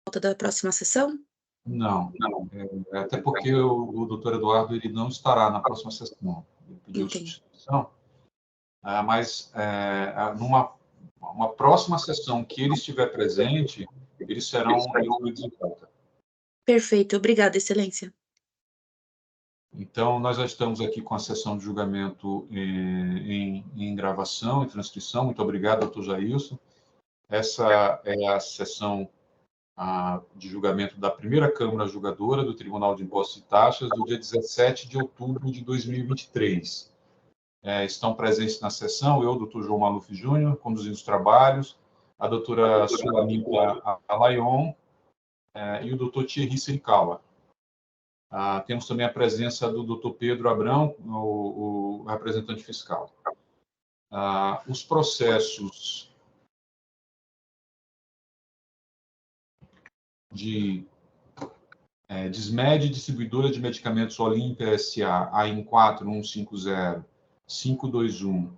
da próxima sessão? Não, até porque o doutor Eduardo ele não estará na próxima sessão. Ele pediu Entendi. substituição, mas numa uma próxima sessão que ele estiver presente, eles serão incluídos em pauta. Perfeito, obrigada, excelência. Então, nós já estamos aqui com a sessão de julgamento em gravação e transcrição. Muito obrigado, doutor Jailson. Essa é a sessão de julgamento da primeira Câmara Julgadora do Tribunal de Impostos e Taxas do dia 17 de outubro de 2023. Estão presentes na sessão eu, doutor João Maluf Júnior, conduzindo os trabalhos, a doutora Sulamita Alayon e o doutor Thierry Serikawa. Temos também a presença do doutor Pedro Abrão, o representante fiscal. Os processos de Dismed Distribuidora de Medicamentos Olímpia S.A., AIM 4150-521.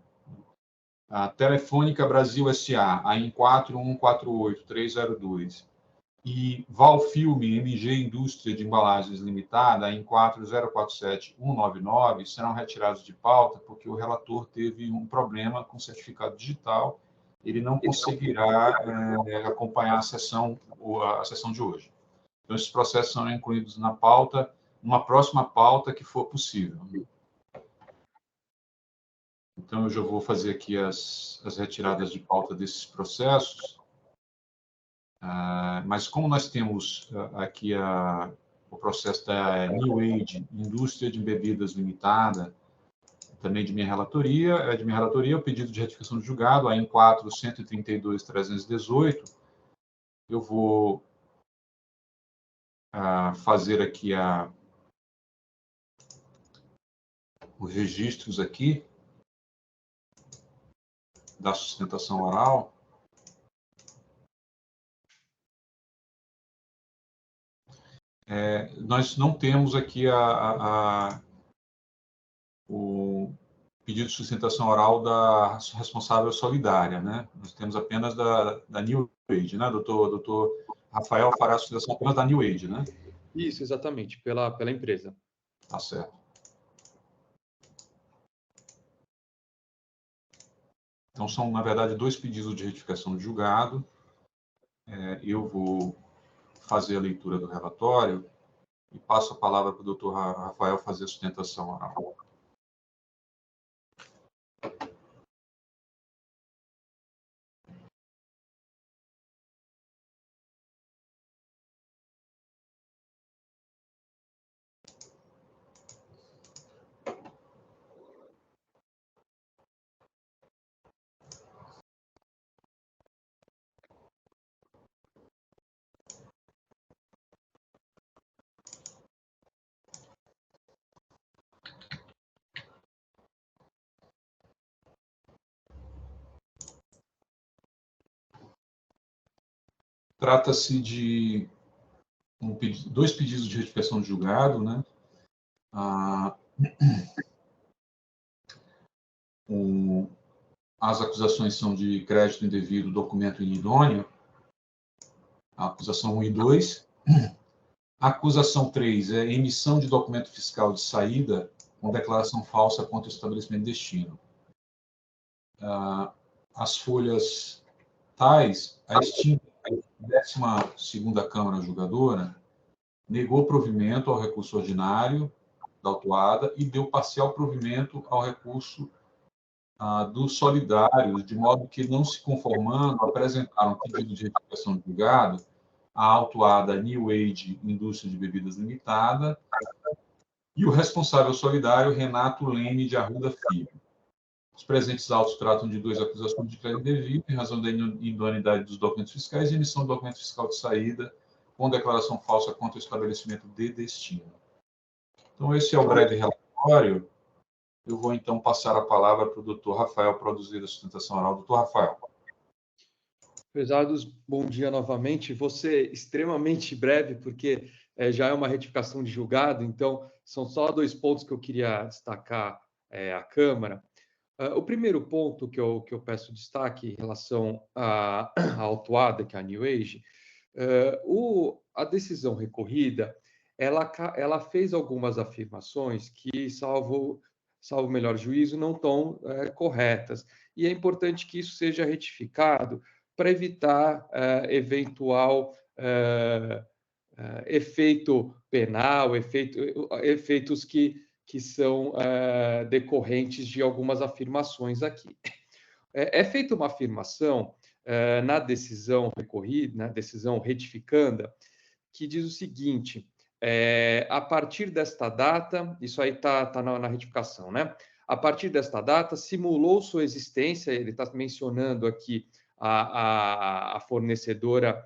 Telefônica Brasil S.A., AIM 4148-302. E Valfilme MG Indústria de Embalagens Limitada, AIM 4047-199, serão retirados de pauta porque o relator teve um problema com o certificado digital. Ele não conseguirá acompanhar a sessão de hoje. Então, esses processos serão incluídos na pauta, numa próxima pauta que for possível. Então, eu já vou fazer aqui as retiradas de pauta desses processos. Mas como nós temos aqui o processo da New Age, Indústria de Bebidas Limitada, também de minha relatoria, o pedido de retificação de julgado, AIM 4-132-318, eu vou fazer aqui os registros aqui da sustentação oral. Nós não temos aqui o pedido de sustentação oral da responsável solidária, né? Nós temos apenas da New Age, né? Doutor Rafael fará a sustentação apenas da New Age, né? Isso, exatamente, pela empresa. Tá certo. Então, são, na verdade, dois pedidos de retificação de julgado. Eu vou fazer a leitura do relatório e passo a palavra para o doutor Rafael fazer a sustentação oral. Trata-se de dois pedidos de retificação de julgado, né? As acusações são de crédito indevido, documento inidôneo, a acusação 1 e 2. A acusação 3 é emissão de documento fiscal de saída com declaração falsa contra o estabelecimento de destino. As folhas tais, a extinta 12ª Câmara Julgadora negou provimento ao recurso ordinário da autuada e deu parcial provimento ao recurso dos solidários, de modo que, não se conformando, apresentaram pedido de retificação de julgado à autuada New Age Indústria de Bebidas Limitada e o responsável solidário Renato Leme de Arruda Filho. Os presentes autos tratam de duas acusações de crédito indevido em razão da idoneidade dos documentos fiscais e emissão do documento fiscal de saída com declaração falsa contra o estabelecimento de destino. Então, esse é o breve relatório. Eu vou, então, passar a palavra para o doutor Rafael produzir a sustentação oral. Doutor Rafael. Prezados, bom dia novamente. Vou ser extremamente breve, porque já é uma retificação de julgado, então são só dois pontos que eu queria destacar à Câmara. O primeiro ponto que eu peço destaque em relação à autuada, que é a New Age, A decisão recorrida, ela fez algumas afirmações que, salvo melhor juízo, não estão corretas. E é importante que isso seja retificado para evitar eventual efeito penal, efeitos que são decorrentes de algumas afirmações aqui. É feita uma afirmação na decisão recorrida, na decisão retificanda, que diz o seguinte: a partir desta data, isso aí está na retificação, né? A partir desta data, simulou sua existência, ele está mencionando aqui a fornecedora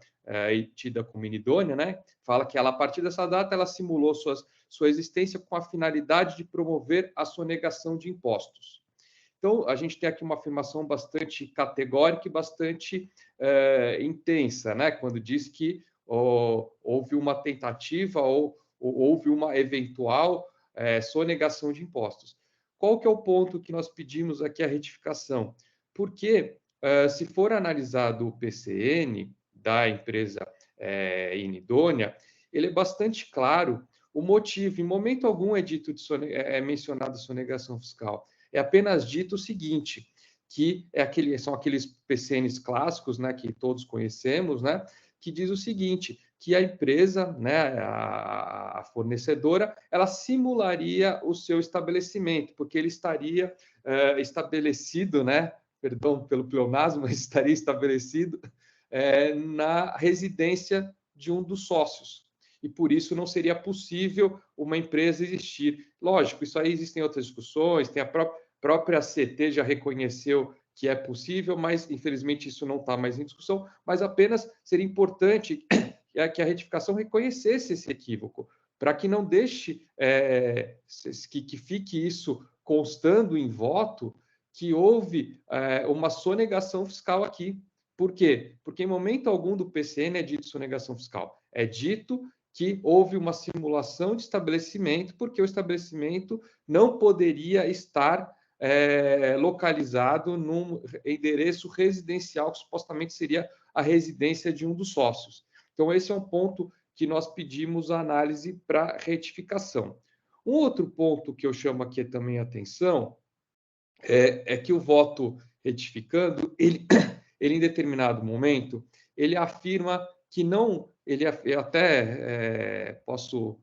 tida como inidônea, né? Fala que ela, a partir dessa data, ela simulou sua existência com a finalidade de promover a sonegação de impostos. Então, a gente tem aqui uma afirmação bastante categórica e bastante intensa, né? Quando diz que houve uma tentativa ou houve uma eventual sonegação de impostos. Qual que é o ponto que nós pedimos aqui a retificação? Porque, se for analisado o PCN da empresa inidônea, ele é bastante claro o motivo. Em momento algum é mencionado sonegação fiscal. É apenas dito o seguinte, que são aqueles PCNs clássicos, né, que todos conhecemos, né, que diz o seguinte, que a empresa, né, a fornecedora, ela simularia o seu estabelecimento, porque ele estaria estabelecido, né, perdão pelo pleonasmo, mas estaria estabelecido na residência de um dos sócios. E por isso não seria possível uma empresa existir. Lógico, isso aí existem outras discussões, tem a própria CT já reconheceu que é possível, mas infelizmente isso não está mais em discussão, mas apenas seria importante que a retificação reconhecesse esse equívoco, para que não deixe que fique isso constando em voto que houve uma sonegação fiscal aqui. Por quê? Porque em momento algum do PCN é dito sonegação fiscal. É dito que houve uma simulação de estabelecimento, porque o estabelecimento não poderia estar localizado num endereço residencial, que supostamente seria a residência de um dos sócios. Então, esse é um ponto que nós pedimos a análise para retificação. Um outro ponto que eu chamo aqui também a atenção é que o voto retificando, ele em determinado momento, ele afirma que não, eu até posso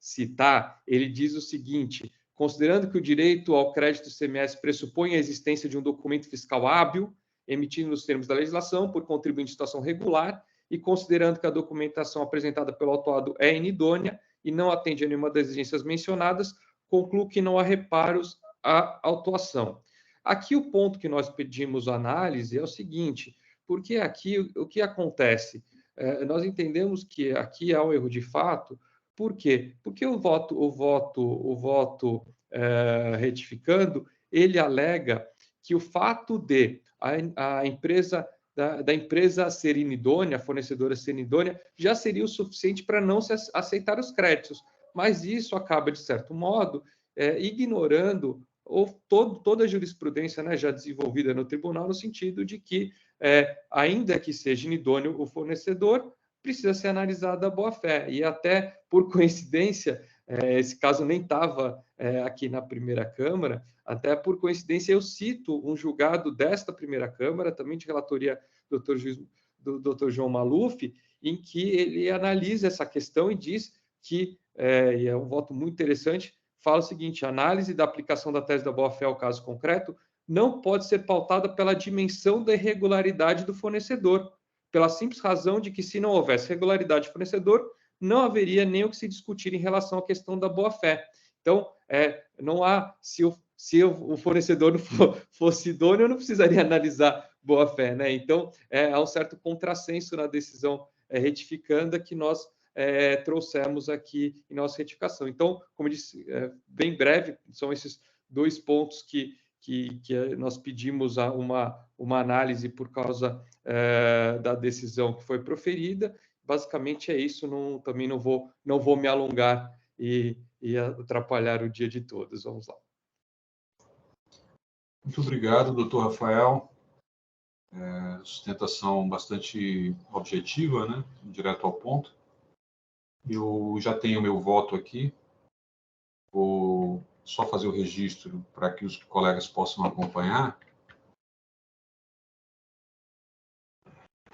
citar, ele diz o seguinte: considerando que o direito ao crédito CMS pressupõe a existência de um documento fiscal hábil, emitido nos termos da legislação, por contribuinte em situação regular, e considerando que a documentação apresentada pelo autuado é inidônea e não atende a nenhuma das exigências mencionadas, concluo que não há reparos à autuação. Aqui o ponto que nós pedimos análise é o seguinte, porque aqui o que acontece? Nós entendemos que aqui há um erro de fato. Por quê? Porque o voto retificando, ele alega que o fato de a empresa da empresa ser inidônea, a fornecedora ser inidônea, já seria o suficiente para não se aceitar os créditos. Mas isso acaba, de certo modo, ignorando toda a jurisprudência, né, já desenvolvida no tribunal, no sentido de que, ainda que seja inidôneo o fornecedor, precisa ser analisada a boa-fé. E até, por coincidência, esse caso nem estava aqui na primeira Câmara, até por coincidência eu cito um julgado desta primeira Câmara, também de relatoria do Dr. João Maluf, em que ele analisa essa questão e diz que, e é um voto muito interessante, fala o seguinte: a análise da aplicação da tese da boa-fé ao caso concreto não pode ser pautada pela dimensão da irregularidade do fornecedor, pela simples razão de que, se não houvesse regularidade do fornecedor, não haveria nem o que se discutir em relação à questão da boa-fé. Então, não há, se o fornecedor não fosse idôneo, eu não precisaria analisar boa-fé, né? Então, há um certo contrassenso na decisão retificanda que nós trouxemos aqui em nossa retificação. Então, como eu disse, bem breve, são esses dois pontos que nós pedimos uma análise por causa da decisão que foi proferida. Basicamente é isso, também não vou me alongar e atrapalhar o dia de todos. Vamos lá. Muito obrigado, doutor Rafael. Sustentação bastante objetiva, né? Direto ao ponto. Eu já tenho meu voto aqui. Vou só fazer o registro para que os colegas possam acompanhar.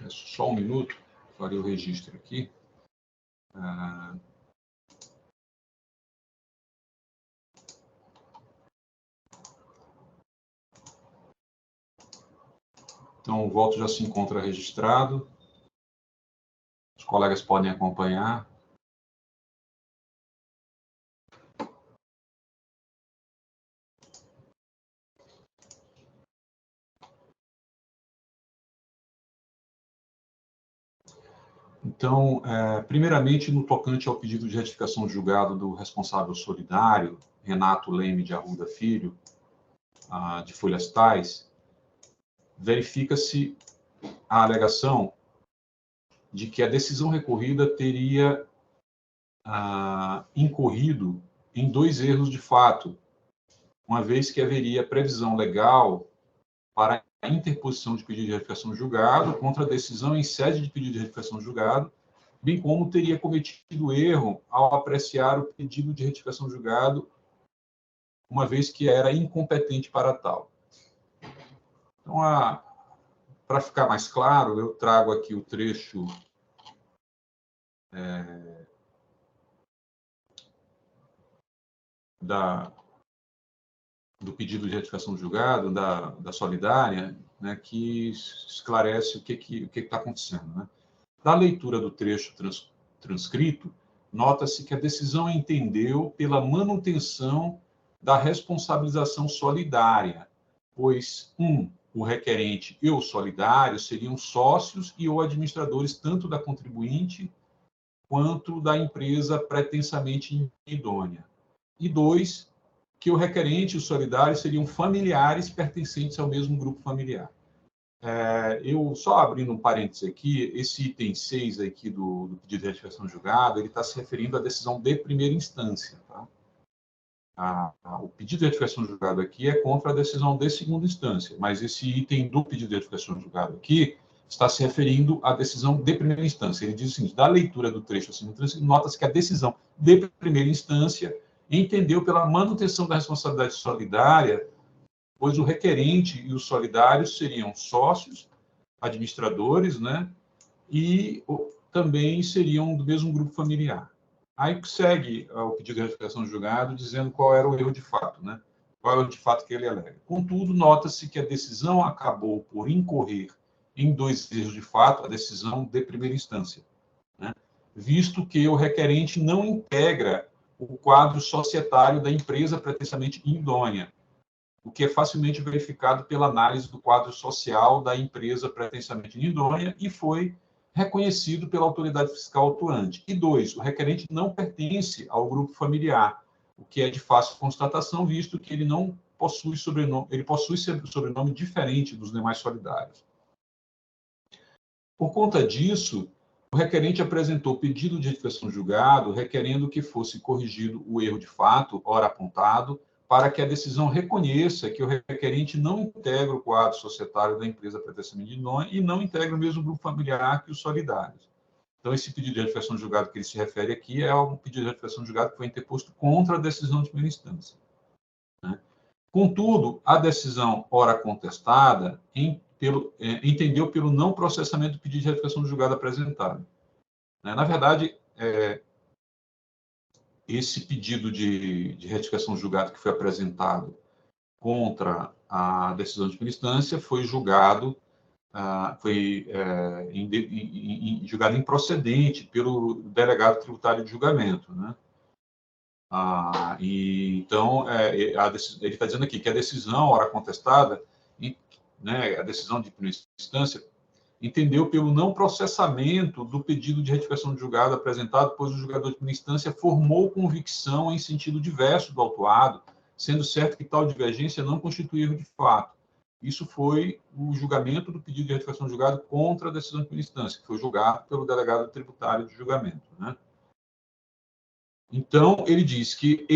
Só um minuto, farei o registro aqui. Então, o voto já se encontra registrado. Os colegas podem acompanhar. Então, primeiramente, no tocante ao pedido de retificação de julgado do responsável solidário, Renato Leme de Arruda Filho, de Folhas Tais, verifica-se a alegação de que a decisão recorrida teria incorrido em 2 erros de fato, uma vez que haveria previsão legal para a interposição de pedido de retificação de julgado contra a decisão em sede de pedido de retificação de julgado, bem como teria cometido erro ao apreciar o pedido de retificação de julgado, uma vez que era incompetente para tal. Então, para ficar mais claro, eu trago aqui o trecho do pedido de retificação de julgado, da Solidária, né, que esclarece o que está acontecendo. Né? Da leitura do trecho transcrito, nota-se que a decisão entendeu pela manutenção da responsabilização solidária, pois, o requerente e o solidário seriam sócios e ou administradores tanto da contribuinte quanto da empresa pretensamente idônea. E 2, que o requerente e o solidário seriam familiares pertencentes ao mesmo grupo familiar. Eu só abrindo um parênteses aqui, esse item 6 aqui do pedido de retificação de julgado, ele está se referindo à decisão de primeira instância. Tá? O pedido de retificação de julgado aqui é contra a decisão de segunda instância, mas esse item do pedido de retificação de julgado aqui está se referindo à decisão de primeira instância. Ele diz o seguinte: da leitura do trecho acima, nota-se que a decisão de primeira instância entendeu pela manutenção da responsabilidade solidária, pois o requerente e os solidários seriam sócios, administradores, né, e também seriam do mesmo grupo familiar. Aí segue o pedido de retificação de julgado dizendo qual era o erro de fato, né? Qual é o erro de fato que ele alega. Contudo, nota-se que a decisão acabou por incorrer em 2 erros de fato, a decisão de primeira instância, né? Visto que o requerente não integra o quadro societário da empresa pretensamente idônea, o que é facilmente verificado pela análise do quadro social da empresa pretensamente idônea e foi reconhecido pela autoridade fiscal atuante. E 2, o requerente não pertence ao grupo familiar, o que é de fácil constatação, visto que ele não possui sobrenome, ele possui sobrenome diferente dos demais solidários. Por conta disso, o requerente apresentou pedido de retificação de julgado, requerendo que fosse corrigido o erro de fato, ora apontado, para que a decisão reconheça que o requerente não integra o quadro societário da empresa pretensamente idônea e não integra o mesmo grupo familiar que os solidários. Então, esse pedido de retificação de julgado que ele se refere aqui é um pedido de retificação de julgado que foi interposto contra a decisão de primeira instância. Né? Contudo, a decisão ora contestada entendeu pelo não processamento do pedido de retificação de julgado apresentado. Na verdade, esse pedido de retificação de julgado que foi apresentado contra a decisão de primeira instância foi julgado, julgado improcedente pelo delegado tributário de julgamento, né? Então, ele está dizendo aqui que a decisão, ora contestada, né, a decisão de primeira instância, entendeu pelo não processamento do pedido de retificação de julgado apresentado, pois o julgador de primeira instância formou convicção em sentido diverso do autuado, sendo certo que tal divergência não constitui erro de fato. Isso foi o julgamento do pedido de retificação de julgado contra a decisão de primeira instância, que foi julgado pelo delegado tributário de julgamento, né? Então, ele diz que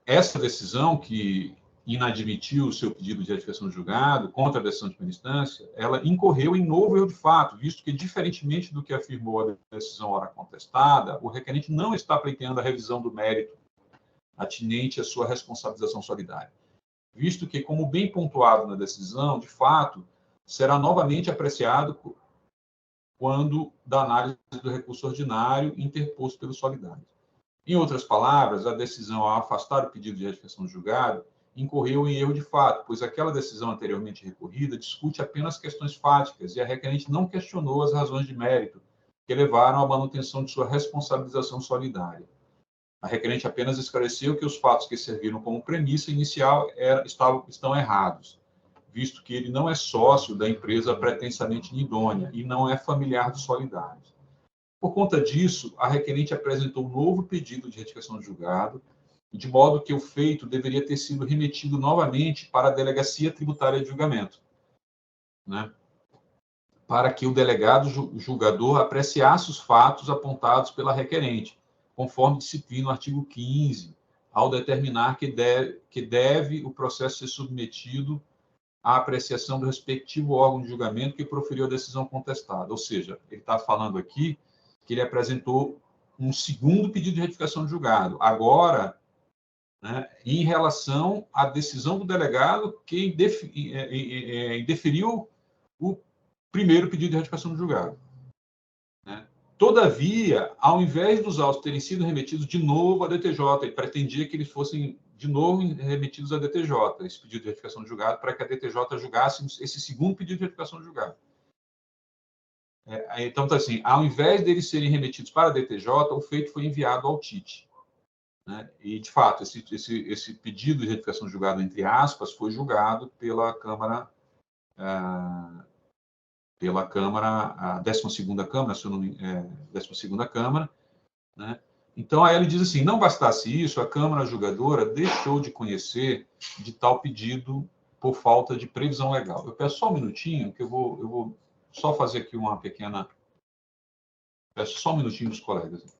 essa decisão que inadmitiu o seu pedido de retificação de julgado contra a decisão de primeira instância, ela incorreu em novo erro de fato, visto que, diferentemente do que afirmou a decisão ora contestada, o requerente não está pleiteando a revisão do mérito atinente à sua responsabilização solidária, visto que, como bem pontuado na decisão, de fato, será novamente apreciado quando da análise do recurso ordinário interposto pelo solidário. Em outras palavras, a decisão, ao afastar o pedido de retificação de julgado, incorreu em erro de fato, pois aquela decisão anteriormente recorrida discute apenas questões fáticas e a requerente não questionou as razões de mérito que levaram à manutenção de sua responsabilização solidária. A requerente apenas esclareceu que os fatos que serviram como premissa inicial estão errados, visto que ele não é sócio da empresa pretensamente inidônea e não é familiar dos solidários. Por conta disso, a requerente apresentou um novo pedido de retificação de julgado, de modo que o feito deveria ter sido remetido novamente para a Delegacia Tributária de Julgamento, né? Para que o delegado julgador apreciasse os fatos apontados pela requerente, conforme disciplina o artigo 15, ao determinar que deve o processo ser submetido à apreciação do respectivo órgão de julgamento que proferiu a decisão contestada. Ou seja, ele está falando aqui que ele apresentou um segundo pedido de retificação de julgado. Agora, né, em relação à decisão do delegado que indeferiu o primeiro pedido de retificação de julgado. Né? Todavia, ao invés dos autos terem sido remetidos de novo à DTJ, ele pretendia que eles fossem de novo remetidos à DTJ, esse pedido de retificação de julgado, para que a DTJ julgasse esse segundo pedido de retificação de julgado. Então, tá assim, ao invés deles serem remetidos para a DTJ, o feito foi enviado ao TIT. Né? E, de fato, esse pedido de retificação de julgado, entre aspas, foi julgado pela Câmara, a 12ª Câmara, se eu não me engano, 12ª Câmara, né? Então, aí ele diz assim, não bastasse isso, a Câmara julgadora deixou de conhecer de tal pedido por falta de previsão legal. Eu peço só um minutinho, que eu vou só fazer aqui uma pequena... Peço só um minutinho dos colegas.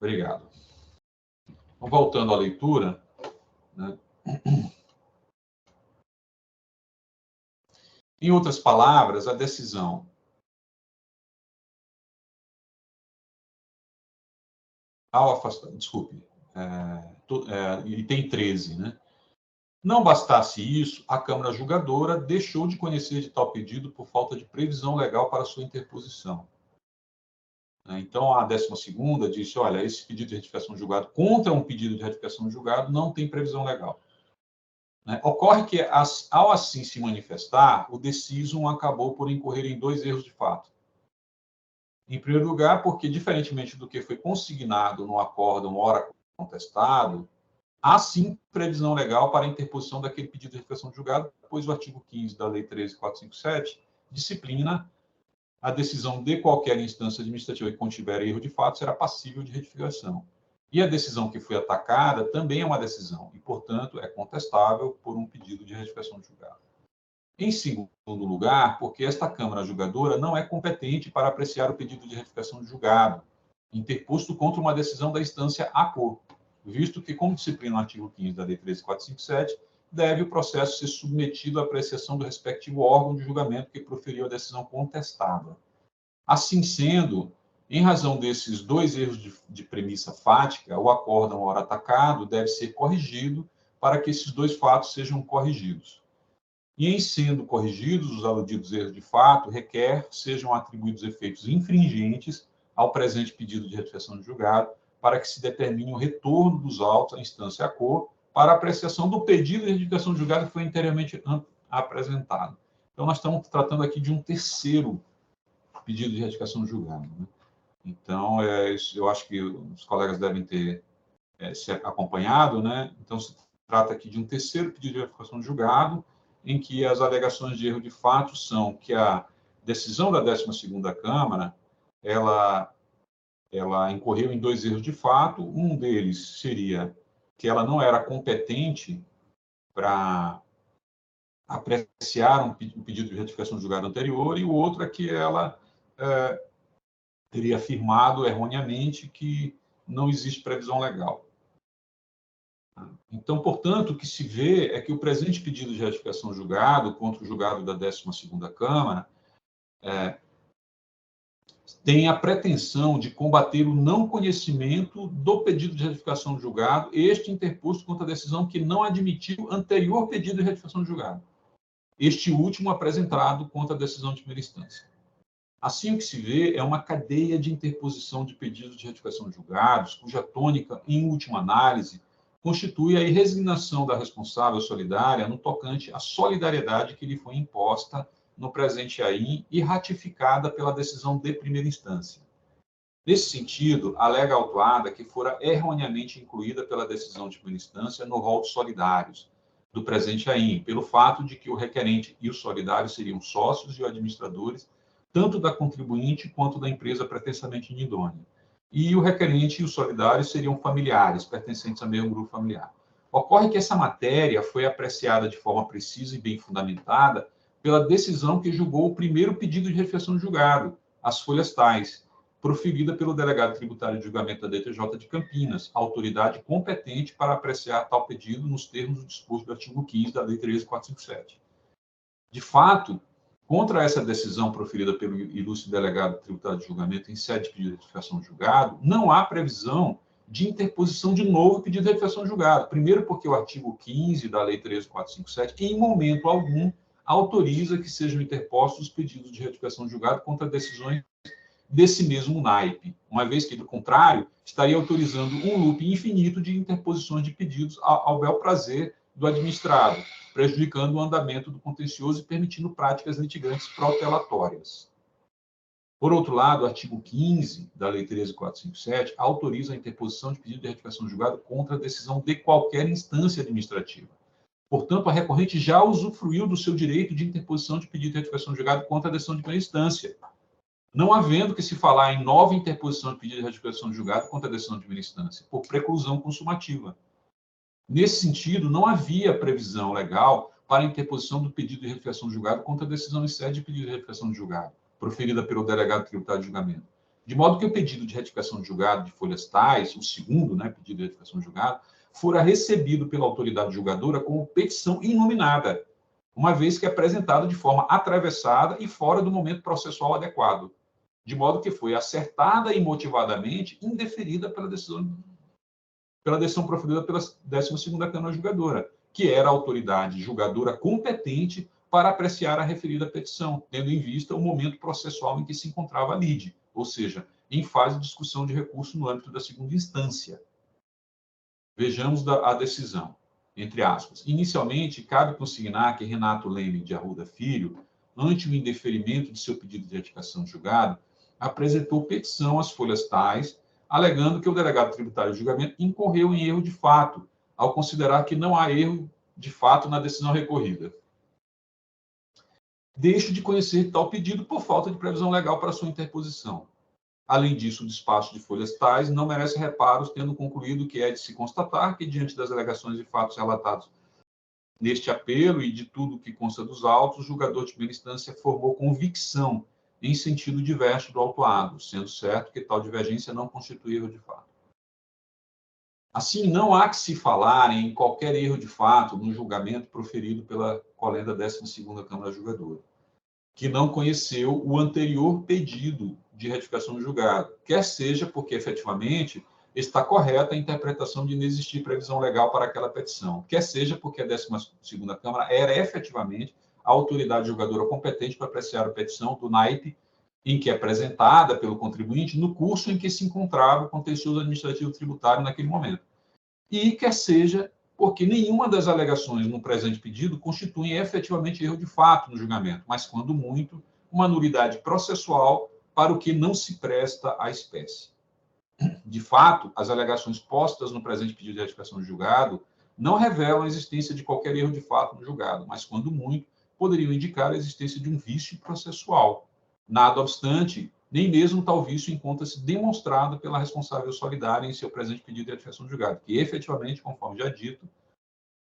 Obrigado. Então, voltando à leitura, né? Em outras palavras, a decisão ao afastar, desculpe, item 13, né? Não bastasse isso, a Câmara julgadora deixou de conhecer de tal pedido por falta de previsão legal para sua interposição. Então, a 12ª disse, olha, esse pedido de retificação de julgado contra um pedido de retificação de julgado não tem previsão legal. Ocorre que, ao assim se manifestar, o decisum acabou por incorrer em dois erros de fato. Em primeiro lugar, porque, diferentemente do que foi consignado no acórdão ora contestado, há sim previsão legal para a interposição daquele pedido de retificação de julgado, pois o artigo 15 da Lei 13.457 disciplina a decisão de qualquer instância administrativa que contiver erro de fato será passível de retificação. E a decisão que foi atacada também é uma decisão, e, portanto, é contestável por um pedido de retificação de julgado. Em segundo lugar, porque esta Câmara julgadora não é competente para apreciar o pedido de retificação de julgado, interposto contra uma decisão da instância ACO, visto que, como disciplina o artigo 15 da Lei 13.457, deve o processo ser submetido à apreciação do respectivo órgão de julgamento que proferiu a decisão contestada. Assim sendo, em razão desses dois erros de premissa fática, o acórdão ora atacado deve ser corrigido para que esses dois fatos sejam corrigidos. E, em sendo corrigidos, os aludidos erros de fato requer sejam atribuídos efeitos infringentes ao presente pedido de retificação de julgado, para que se determine o retorno dos autos à instância ACO para apreciação do pedido de retificação de julgado que foi anteriormente apresentado. Então, nós estamos tratando aqui de um terceiro pedido de retificação de julgado. Né? Então, eu acho que os colegas devem ter se acompanhado. Né? Então, se trata aqui de um terceiro pedido de retificação de julgado, em que as alegações de erro de fato são que a decisão da 12ª Câmara, ela incorreu em dois erros de fato. Um deles seria que ela não era competente para apreciar um pedido de retificação do julgado anterior, e o outro é que ela teria afirmado erroneamente que não existe previsão legal. Então, portanto, o que se vê é que o presente pedido de retificação julgado contra o julgado da 12ª Câmara tem a pretensão de combater o não conhecimento do pedido de retificação de julgado, este interposto contra a decisão que não admitiu o anterior pedido de retificação de julgado, este último apresentado contra a decisão de primeira instância. Assim, o que se vê é uma cadeia de interposição de pedidos de retificação de julgados, cuja tônica, em última análise, constitui a resignação da responsável solidária no tocante à solidariedade que lhe foi imposta no presente AIM e ratificada pela decisão de primeira instância. Nesse sentido, alega a autuada que fora erroneamente incluída pela decisão de primeira instância no rol de solidários do presente AIM, pelo fato de que o requerente e os solidários seriam sócios e administradores tanto da contribuinte quanto da empresa pretensamente inidônea. E o requerente e os solidários seriam familiares, pertencentes ao mesmo grupo familiar. Ocorre que essa matéria foi apreciada de forma precisa e bem fundamentada pela decisão que julgou o primeiro pedido de retificação de julgado, as folhas tais, proferida pelo delegado tributário de julgamento da DTJ de Campinas, autoridade competente para apreciar tal pedido nos termos do disposto do artigo 15 da Lei 13.457. De fato, contra essa decisão proferida pelo ilustre delegado tributário de julgamento em sede de pedido de retificação de julgado, não há previsão de interposição de novo pedido de retificação de julgado. Primeiro, porque o artigo 15 da Lei 13.457, em momento algum, autoriza que sejam interpostos pedidos de retificação de julgado contra decisões desse mesmo naipe, uma vez que, do contrário, estaria autorizando um loop infinito de interposições de pedidos ao bel prazer do administrado, prejudicando o andamento do contencioso e permitindo práticas litigantes protelatórias. Por outro lado, o artigo 15 da Lei 13.457 autoriza a interposição de pedido de retificação de julgado contra a decisão de qualquer instância administrativa. Portanto, a recorrente já usufruiu do seu direito de interposição de pedido de retificação de julgado contra a decisão de primeira instância, não havendo que se falar em nova interposição de pedido de retificação de julgado contra a decisão de primeira instância, por preclusão consumativa. Nesse sentido, não havia previsão legal para a interposição do pedido de retificação de julgado contra a decisão em sede de pedido de retificação de julgado, proferida pelo delegado tributário de julgamento. De modo que o pedido de retificação de julgado de folhas tais, o segundo, pedido de retificação de julgado, fora recebido pela autoridade julgadora como petição inominada, uma vez que é apresentado de forma atravessada e fora do momento processual adequado, de modo que foi acertada e motivadamente indeferida pela decisão proferida pela 12ª Câmara Julgadora, que era a autoridade julgadora competente para apreciar a referida petição, tendo em vista o momento processual em que se encontrava a lide, ou seja, em fase de discussão de recurso no âmbito da segunda instância. Vejamos a decisão, entre aspas. Inicialmente, cabe consignar que Renato Leme de Arruda Filho, ante o indeferimento de seu pedido de retificação de julgado, apresentou petição às folhas tais, alegando que o delegado tributário de julgamento incorreu em erro de fato, ao considerar que não há erro de fato na decisão recorrida. Deixo de conhecer tal pedido por falta de previsão legal para sua interposição. Além disso, o despacho de folhas tais não merece reparos, tendo concluído que é de se constatar que, diante das alegações e fatos relatados neste apelo e de tudo que consta dos autos, o julgador de primeira instância formou convicção em sentido diverso do autuado, sendo certo que tal divergência não constitui erro de fato. Assim, não há que se falar em qualquer erro de fato no julgamento proferido pela colenda 12ª Câmara Julgadora, que não conheceu o anterior pedido de retificação do julgado, quer seja porque, efetivamente, está correta a interpretação de não existir previsão legal para aquela petição, quer seja porque a 12ª Câmara era, efetivamente, a autoridade julgadora competente para apreciar a petição do naipe em que é apresentada pelo contribuinte no curso em que se encontrava o contencioso administrativo tributário naquele momento. E quer seja porque nenhuma das alegações no presente pedido constituem efetivamente erro de fato no julgamento, mas, quando muito, uma nulidade processual para o que não se presta à espécie. De fato, as alegações postas no presente pedido de retificação de julgado não revelam a existência de qualquer erro de fato no julgado, mas, quando muito, poderiam indicar a existência de um vício processual. Nada obstante, nem mesmo tal vício encontra-se demonstrado pela responsável solidária em seu presente pedido de retificação de julgado, que efetivamente, conforme já dito,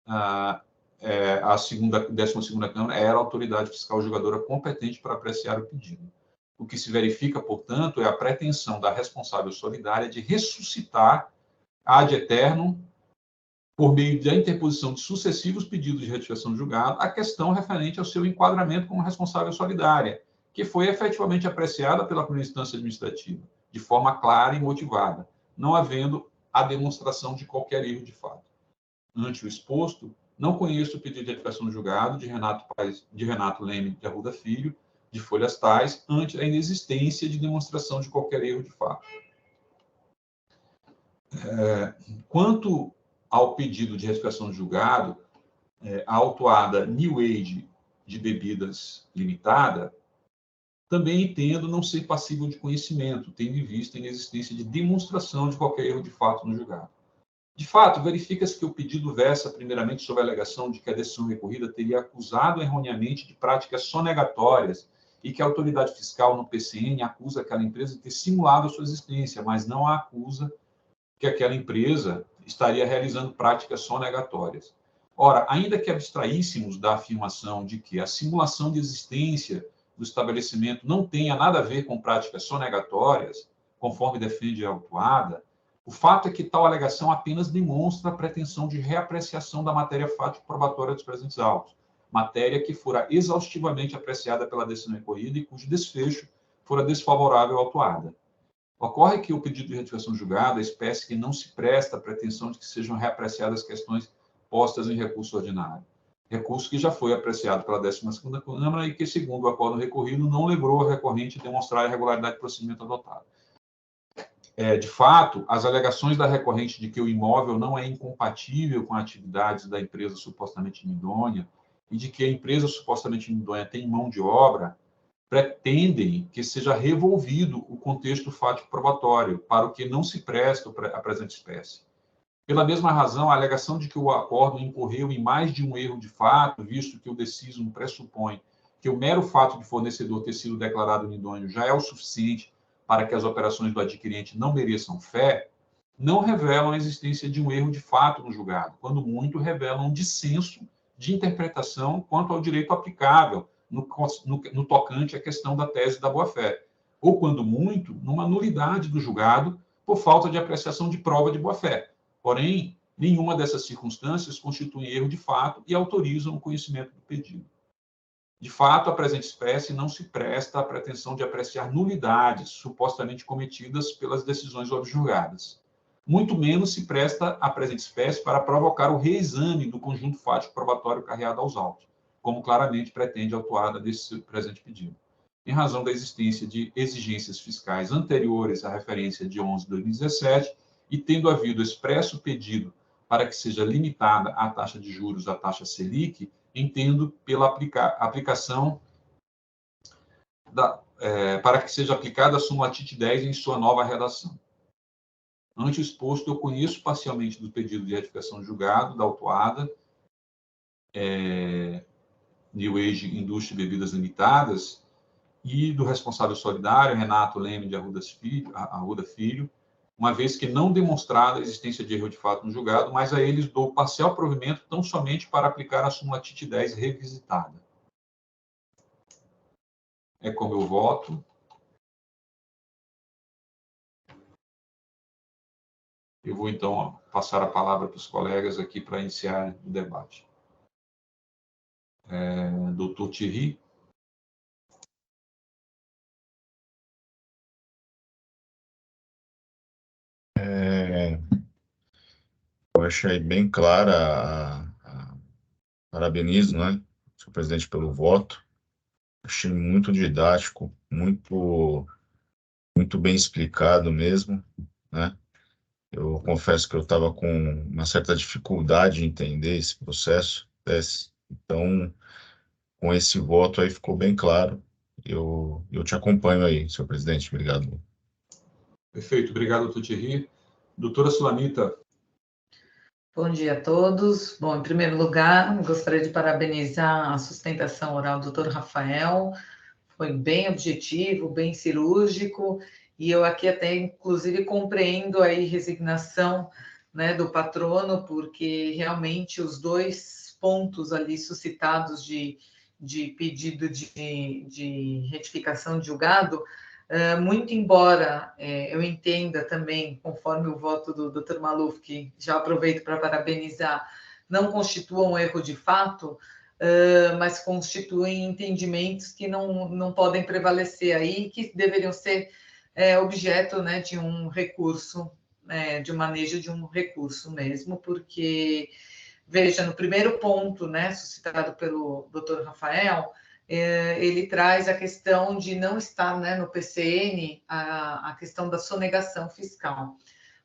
a 12ª Câmara era a autoridade fiscal julgadora competente para apreciar o pedido. O que se verifica, portanto, é a pretensão da responsável solidária de ressuscitar ad eternum, por meio da interposição de sucessivos pedidos de retificação de julgado, a questão referente ao seu enquadramento como responsável solidária, que foi efetivamente apreciada pela primeira instância administrativa, de forma clara e motivada, não havendo a demonstração de qualquer erro de fato. Ante o exposto, não conheço o pedido de retificação de julgado de Renato Leme de Arruda Filho, de folhas tais, ante a inexistência de demonstração de qualquer erro de fato. Quanto ao pedido de retificação de julgado, a autuada New Age de Bebidas Limitada, também entendo não ser passível de conhecimento, tendo em vista a inexistência de demonstração de qualquer erro de fato no julgado. De fato, verifica-se que o pedido versa primeiramente sobre a alegação de que a decisão recorrida teria acusado erroneamente de práticas sonegatórias e que a autoridade fiscal no PCN acusa aquela empresa de ter simulado a sua existência, mas não a acusa que aquela empresa estaria realizando práticas sonegatórias. Ora, ainda que abstraíssemos da afirmação de que a simulação de existência do estabelecimento não tenha nada a ver com práticas sonegatórias, conforme defende a autuada, o fato é que tal alegação apenas demonstra a pretensão de reapreciação da matéria fático-probatória dos presentes autos, matéria que fora exaustivamente apreciada pela decisão recorrida e cujo desfecho fora desfavorável à autuada. Ocorre que o pedido de retificação julgada é espécie que não se presta à pretensão de que sejam reapreciadas questões postas em recurso ordinário. Recurso que já foi apreciado pela 12ª Câmara e que, segundo o acordo recorrido, não lembrou ao recorrente demonstrar a irregularidade do procedimento adotado. De fato, as alegações da recorrente de que o imóvel não é incompatível com atividades da empresa supostamente inidônea e de que a empresa supostamente inidônea tem mão de obra, pretendem que seja revolvido o contexto fático probatório, para o que não se presta a presente espécie. Pela mesma razão, a alegação de que o acordo incorreu em mais de um erro de fato, visto que o decisum pressupõe que o mero fato de fornecedor ter sido declarado inidôneo já é o suficiente para que as operações do adquirente não mereçam fé, não revelam a existência de um erro de fato no julgado, quando muito revelam um dissenso de interpretação quanto ao direito aplicável no tocante à questão da tese da boa-fé, ou, quando muito, numa nulidade do julgado por falta de apreciação de prova de boa-fé. Porém, nenhuma dessas circunstâncias constitui erro de fato e autorizam o conhecimento do pedido. De fato, a presente espécie não se presta à pretensão de apreciar nulidades supostamente cometidas pelas decisões objulgadas. Muito menos se presta a presente espécie para provocar o reexame do conjunto fático probatório carreado aos autos, como claramente pretende a autuada desse presente pedido. Em razão da existência de exigências fiscais anteriores à referência de 11 de 2017 e tendo havido expresso pedido para que seja limitada a taxa de juros à taxa Selic, entendo pela aplicação para que seja aplicada a súmula TIT 10 em sua nova redação. Ante o exposto, eu conheço parcialmente do pedido de retificação de julgado da autuada, New Age Indústria e Bebidas Limitadas, e do responsável solidário, Renato Leme de Arruda Filho, uma vez que não demonstrada a existência de erro de fato no julgado, mas a eles dou parcial provimento tão somente para aplicar a súmula TIT 10 revisitada. É como eu voto. Eu vou, então, passar a palavra para os colegas aqui para iniciar o debate. Doutor Thierry. Eu achei bem clara, parabenizo, né, senhor presidente, pelo voto. Achei muito didático, muito bem explicado mesmo, né? Eu confesso que eu estava com uma certa dificuldade em entender esse processo, então, com esse voto aí ficou bem claro. Eu te acompanho aí, senhor presidente. Obrigado. Perfeito, obrigado, doutor Thierry. Doutora Sulamita. Bom dia a todos. Bom, em primeiro lugar, gostaria de parabenizar a sustentação oral do doutor Rafael. foi bem objetivo, bem cirúrgico, e eu aqui até, inclusive, compreendo a resignação, né, do patrono, porque realmente os dois pontos ali suscitados de pedido de retificação de julgado, muito embora eu entenda também, conforme o voto do Dr. Maluf, que já aproveito para parabenizar, não constitua um erro de fato, mas constituem entendimentos que não podem prevalecer aí, que deveriam ser objeto, né, de um recurso, de um manejo de um recurso mesmo, porque, veja, no primeiro ponto, né, suscitado pelo Dr. Rafael, ele traz a questão de não estar, né, no PCN a questão da sonegação fiscal.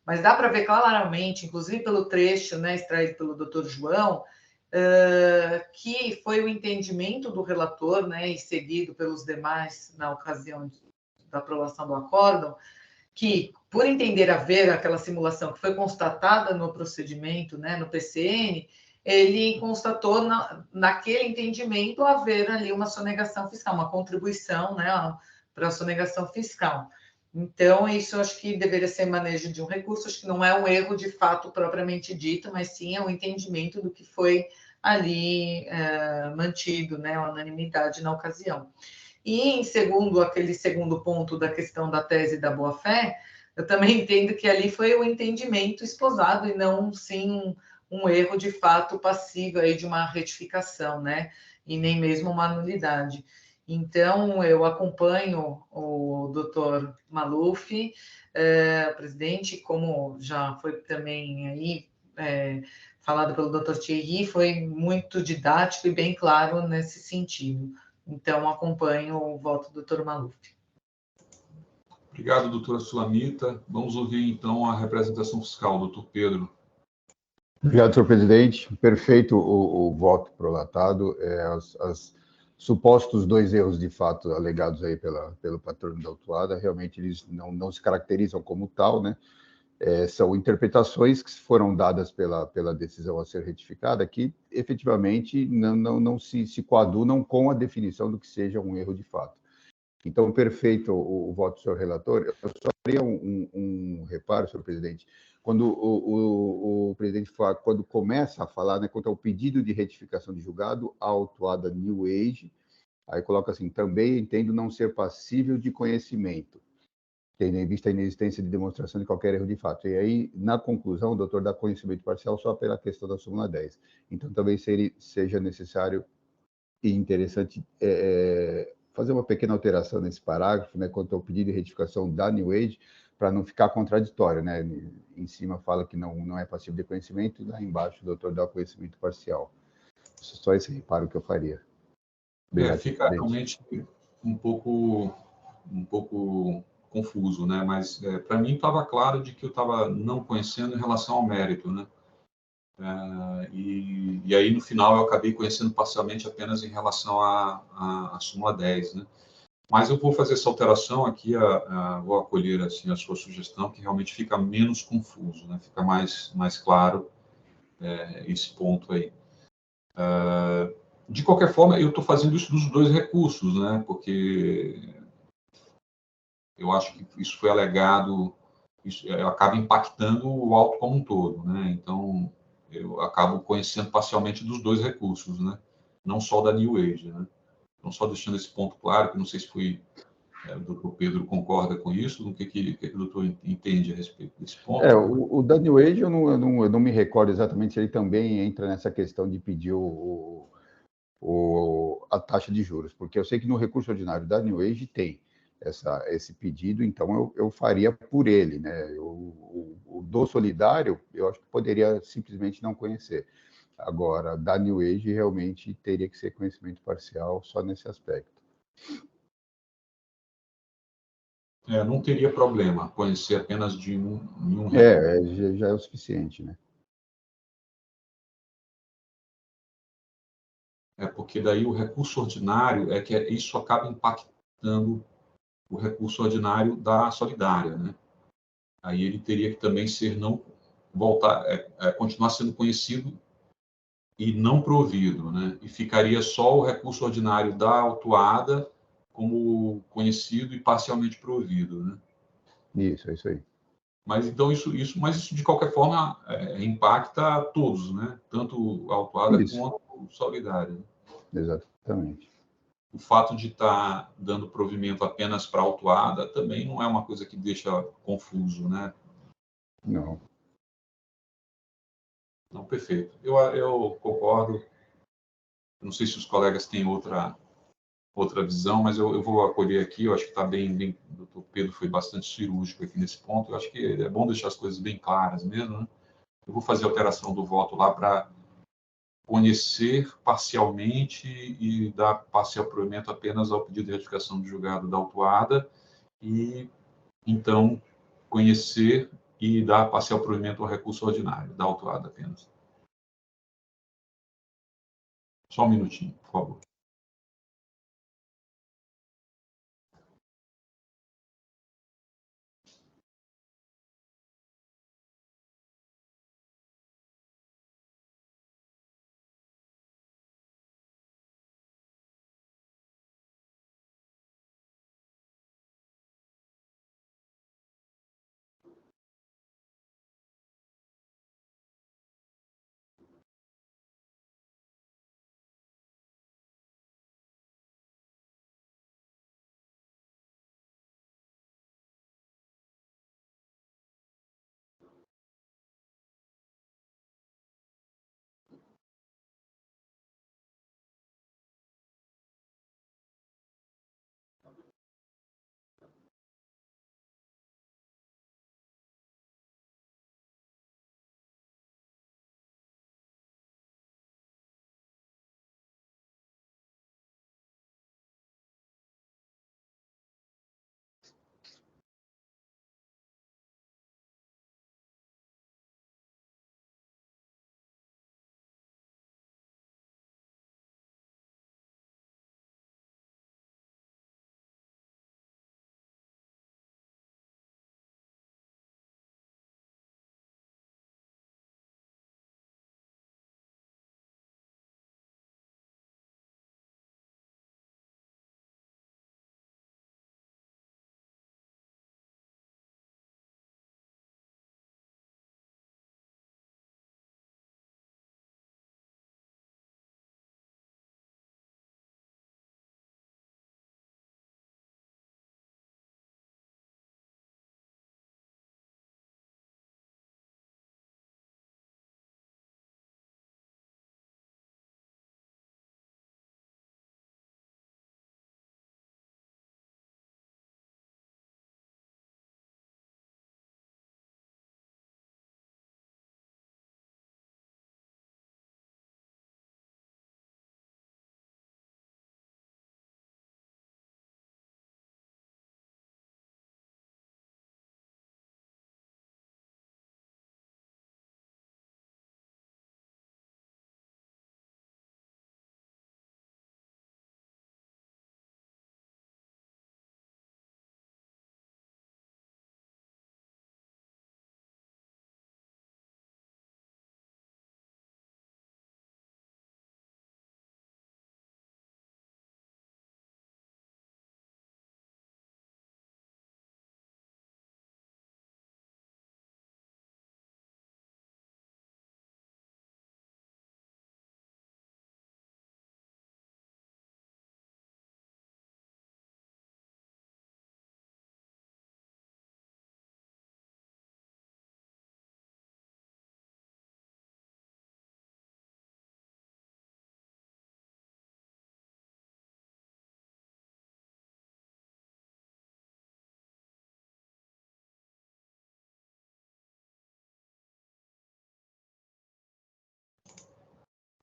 Mas dá para ver claramente, inclusive pelo trecho, né, extraído pelo Dr. João, que foi o entendimento do relator, né, e seguido pelos demais na ocasião da aprovação do acórdão, que, por entender haver aquela simulação que foi constatada no procedimento, né, no PCN, ele constatou naquele entendimento haver ali uma sonegação fiscal, uma contribuição, né, para a sonegação fiscal. Então, isso acho que deveria ser manejo de um recurso, acho que não é um erro de fato propriamente dito, mas sim é um entendimento do que foi ali mantido, né, a unanimidade na ocasião. E, em segundo, aquele segundo ponto da questão da tese da boa-fé, eu também entendo que ali foi o entendimento esposado e não, sim, um erro de fato passivo aí de uma retificação, né? E nem mesmo uma nulidade. Então, eu acompanho o doutor Maluf, presidente, como já foi também aí falado pelo doutor Thierry, foi muito didático e bem claro nesse sentido. Então, acompanho o voto do doutor Maluf. Obrigado, doutora Sulamita. Vamos ouvir, então, a representação fiscal, doutor Pedro. Obrigado, senhor presidente. Perfeito o voto prolatado. Os supostos dois erros de fato alegados aí pelo patrono da autuada, realmente eles não se caracterizam como tal, né? São interpretações que foram dadas pela decisão a ser retificada, que efetivamente não se coadunam com a definição do que seja um erro de fato. Então, perfeito o voto do senhor relator. Eu só faria um reparo, senhor presidente. Quando o presidente fala, quando começa a falar, né, quanto ao pedido de retificação de julgado, a autuada New Age, aí coloca assim, também entendo não ser passível de conhecimento, tendo em vista a inexistência de demonstração de qualquer erro de fato. E aí, na conclusão, o doutor dá conhecimento parcial só pela questão da súmula 10. Então, talvez seja necessário e interessante fazer uma pequena alteração nesse parágrafo, né, quanto ao pedido de retificação da New Age, para não ficar contraditório, né? Em cima fala que não é passível de conhecimento, e lá embaixo o doutor dá o conhecimento parcial. Só esse reparo que eu faria. Obrigado, fica realmente um pouco confuso, né? Mas para mim estava claro de que eu estava não conhecendo em relação ao mérito, né? E aí no final eu acabei conhecendo parcialmente apenas em relação à súmula 10, né? Mas eu vou fazer essa alteração aqui, vou acolher assim a sua sugestão, que realmente fica menos confuso, né? Fica mais claro esse ponto aí. De qualquer forma, eu estou fazendo isso dos dois recursos, né? Porque eu acho que isso foi alegado, isso acaba impactando o auto como um todo, né? Então, eu acabo conhecendo parcialmente dos dois recursos, né? Não só da New Age, né? Então, só deixando esse ponto claro, que não sei se o doutor Pedro concorda com isso, o que o doutor entende a respeito desse ponto. O da New Age, eu não me recordo exatamente se ele também entra nessa questão de pedir a taxa de juros, porque eu sei que no recurso ordinário da New Age tem esse pedido, então eu faria por ele, né? O do solidário, eu acho que poderia simplesmente não conhecer. Agora, da New Age, realmente teria que ser conhecimento parcial só nesse aspecto. Não teria problema conhecer apenas de um já é o suficiente, né? Porque daí o recurso ordinário que isso acaba impactando o recurso ordinário da solidária, né? Aí ele teria que também continuar sendo conhecido e não provido, né? E ficaria só o recurso ordinário da autuada como conhecido e parcialmente provido, né? Isso, é isso aí. Mas então isso de qualquer forma impacta todos, né? Tanto a autuada quanto o solidário. Exatamente. O fato de estar dando provimento apenas para a autuada também não é uma coisa que deixa confuso, né? Não. Não, perfeito. Eu concordo. Não sei se os colegas têm outra visão, mas eu vou acolher aqui. Eu acho que está bem. O doutor Pedro foi bastante cirúrgico aqui nesse ponto. Eu acho que é bom deixar as coisas bem claras mesmo, né? Eu vou fazer a alteração do voto lá para conhecer parcialmente e dar parcial provimento apenas ao pedido de retificação do julgado da autuada e, então, conhecer e dar parcial provimento ao recurso ordinário da autuada apenas. Só um minutinho, por favor.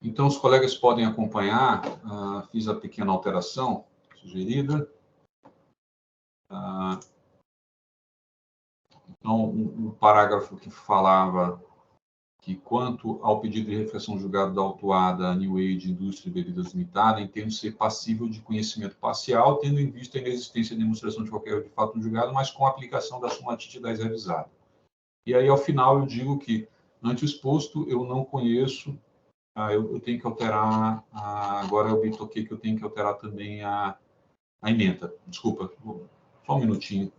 Então, os colegas podem acompanhar, fiz a pequena alteração sugerida. Então, um parágrafo que falava que, quanto ao pedido de retificação julgado da autuada New Age Indústria de Bebidas Limitada, entendo ser passível de conhecimento parcial, tendo em vista a inexistência de demonstração de qualquer de fato julgado, mas com a aplicação da súmula TIT 10 revisada. E aí, ao final, eu digo que, ante o exposto, eu não conheço. Eu tenho que alterar, agora eu me toquei que eu tenho que alterar também a a emenda. Desculpa, só um minutinho.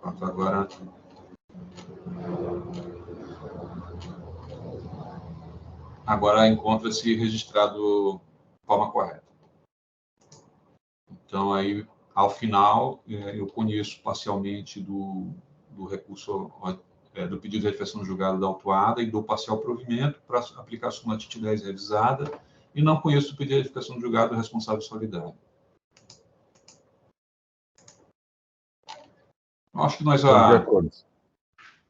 Pronto, agora encontra-se registrado de forma correta. Então, aí, ao final, eu conheço parcialmente do recurso, do pedido de retificação do julgado da autuada e dou parcial provimento para aplicar a súmula TIT 10 revisada, e não conheço o pedido de retificação do julgado do responsável solidário. Acho que nós já... De acordo.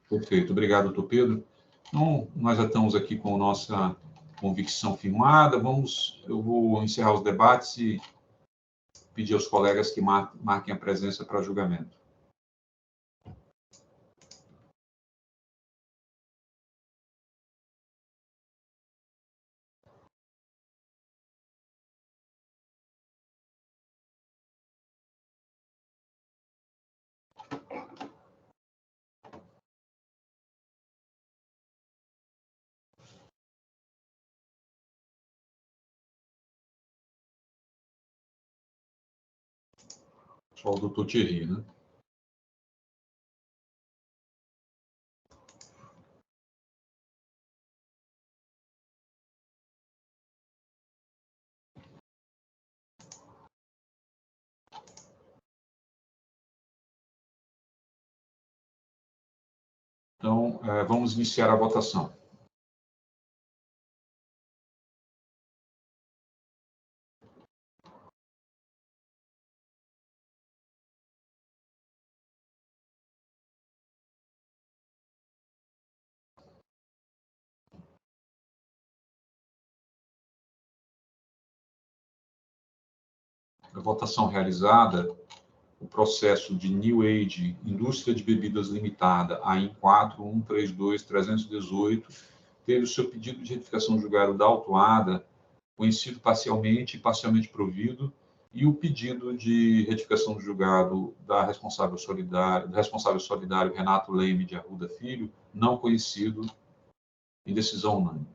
Perfeito. Obrigado, doutor Pedro. Então, nós já estamos aqui com nossa convicção firmada. Eu vou encerrar os debates e pedir aos colegas que marquem a presença para julgamento. Só o doutor Thierry, né? Então, vamos iniciar a votação. A votação realizada, o processo de New Age, Indústria de Bebidas Limitada, AIM 4132318, teve o seu pedido de retificação julgado da autuada conhecido parcialmente e parcialmente provido, e o pedido de retificação do julgado do responsável solidário Renato Leme de Arruda Filho, não conhecido, em decisão unânime.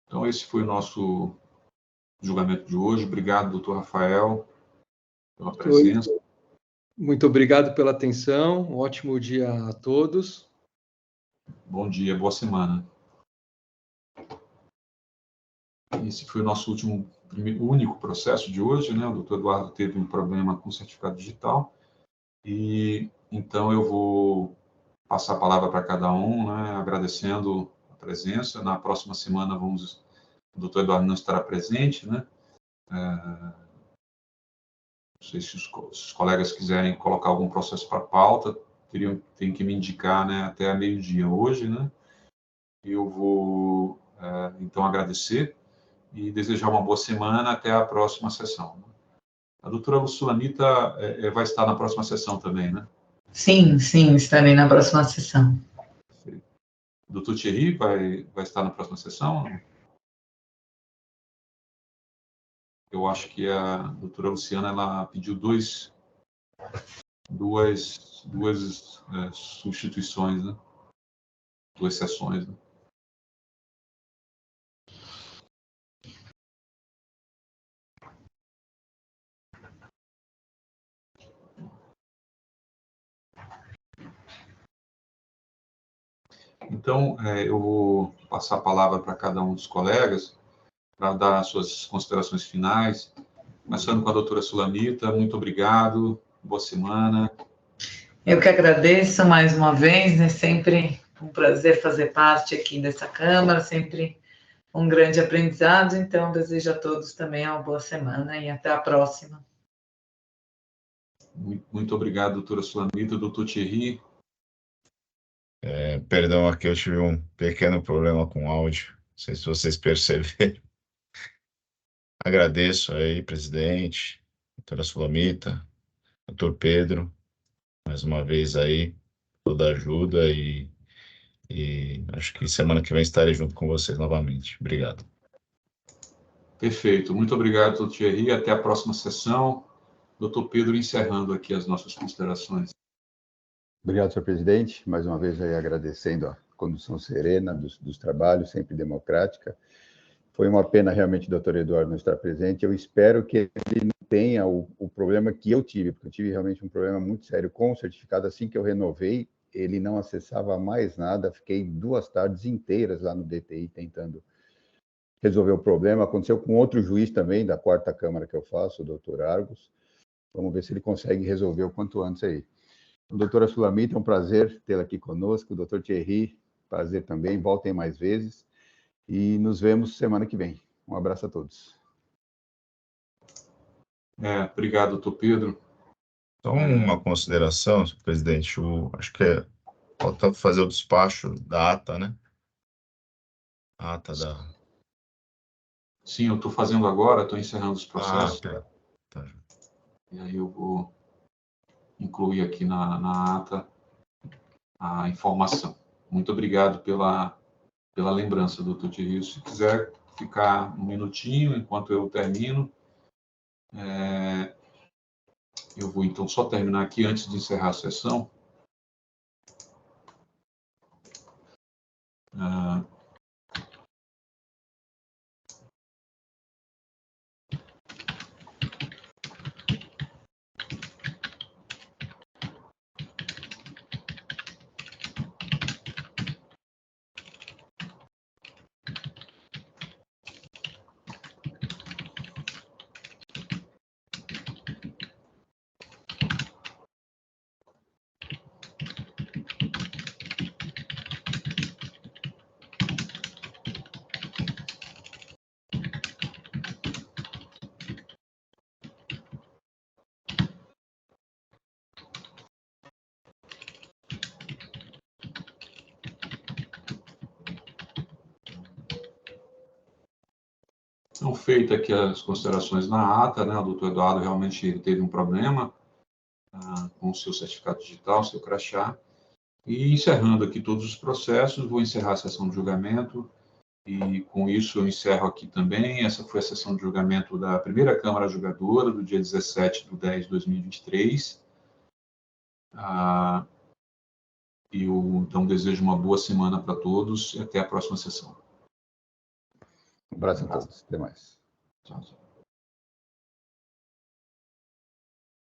Então, esse foi o nosso julgamento de hoje. Obrigado, doutor Rafael, pela presença. Muito obrigado pela atenção. Um ótimo dia a todos. Bom dia, boa semana. Esse foi o nosso único processo de hoje, né? O doutor Eduardo teve um problema com o certificado digital, e então eu vou passar a palavra para cada um, né? Agradecendo a presença. Na próxima semana o doutor Eduardo não estará presente, né? Não sei se os colegas quiserem colocar algum processo para pauta, tem que me indicar, né, até meio-dia hoje, né? Eu vou, então, agradecer e desejar uma boa semana até a próxima sessão. A doutora Sulamita vai estar na próxima sessão também, né? Sim, estarei na próxima sessão. O doutor Thierry vai estar na próxima sessão? Não? Eu acho que a doutora Luciana ela pediu duas substituições, né? 2 sessões, né? Então, eu vou passar a palavra para cada um dos colegas para dar suas considerações finais. Começando com a doutora Sulamita, muito obrigado, boa semana. Eu que agradeço mais uma vez, é sempre um prazer fazer parte aqui dessa Câmara, sempre um grande aprendizado, então desejo a todos também uma boa semana e até a próxima. Muito obrigado, doutora Sulamita. Doutor Thierry. Perdão, aqui eu tive um pequeno problema com o áudio, não sei se vocês perceberam. Agradeço aí, presidente, doutora Sulamita, doutor Pedro, mais uma vez aí, toda a ajuda e acho que semana que vem estarei junto com vocês novamente. Obrigado. Perfeito. Muito obrigado, doutor Thierry. Até a próxima sessão. Doutor Pedro, encerrando aqui as nossas considerações. Obrigado, senhor presidente. Mais uma vez aí agradecendo a condução serena dos trabalhos, sempre democrática. Foi uma pena realmente o doutor Eduardo não estar presente. Eu espero que ele não tenha o problema que eu tive, porque eu tive realmente um problema muito sério com o certificado. Assim que eu renovei, ele não acessava mais nada. Fiquei 2 tardes inteiras lá no DTI tentando resolver o problema. Aconteceu com outro juiz também, da 4ª Câmara que eu faço, o doutor Argos. Vamos ver se ele consegue resolver o quanto antes aí. Doutora Sulamita, é um prazer tê-la aqui conosco. Doutor Thierry, prazer também. Voltem mais vezes. E nos vemos semana que vem. Um abraço a todos. Obrigado, doutor Pedro. Só uma consideração, senhor presidente. Acho que falta fazer o despacho da ata, né? A ata da... Sim, eu estou fazendo agora, estou encerrando os processos. Tá. E aí eu vou incluir aqui na ata a informação. Muito obrigado pela lembrança, doutor Thierry. Se quiser ficar um minutinho enquanto eu termino, eu vou então só terminar aqui antes de encerrar a sessão. São feitas aqui as considerações na ata, né? O doutor Eduardo realmente teve um problema com o seu certificado digital, seu crachá. E encerrando aqui todos os processos, vou encerrar a sessão de julgamento. E com isso eu encerro aqui também. Essa foi a sessão de julgamento da primeira Câmara Julgadora, do dia 17/10/2023. E eu, então, desejo uma boa semana para todos e até a próxima sessão. Um abraço a todos. Até mais. Tchau, tchau.